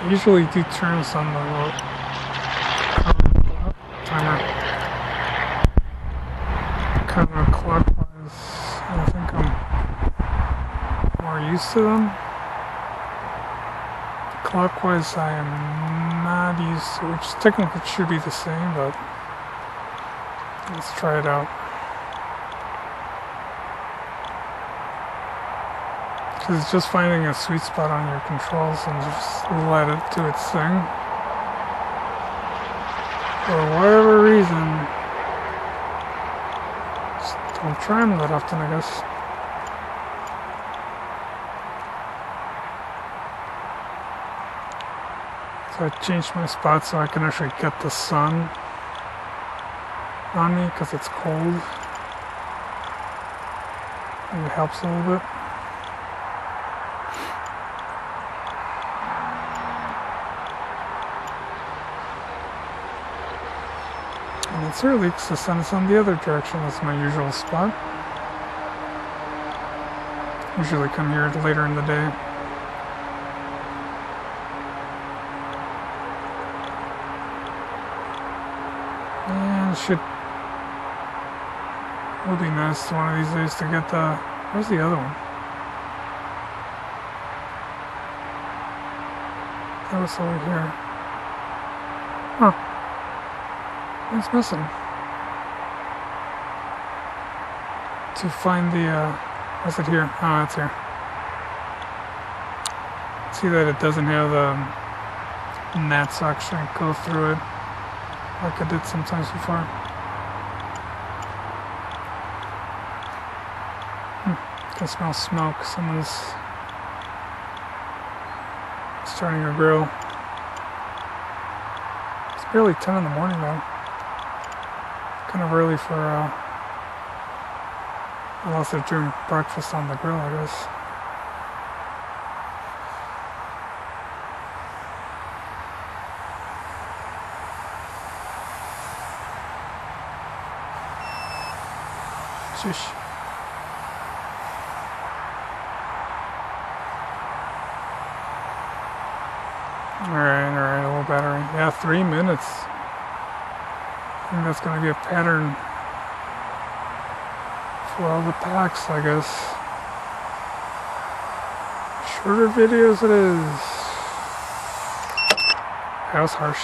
I usually do turns on the timer counterclockwise. I think I'm more used to them. Clockwise I am not used to, which technically should be the same, but let's try it out. Because it's just finding a sweet spot on your controls and just let it do its thing. For whatever reason, just don't try them that often, I guess. So I changed my spot so I can actually get the sun on me because it's cold. Maybe it helps a little bit. And it's early because the sun is on the other direction. That's my usual spot. Usually come here later in the day. And it would be nice one of these days to get the... Where's the other one? That was over here. Huh. It's missing. To find the, what's it here? Oh, it's here. See that it doesn't have the gnats actually go through it like I did sometimes before. I can smell smoke. Someone's starting a grill. It's barely 10 in the morning though. Kind of early for, unless they're doing breakfast on the grill, I guess. Shush. Alright, a little battery. Yeah, 3 minutes. I think that's going to be a pattern for all the packs, I guess. Shorter videos it is. That was harsh.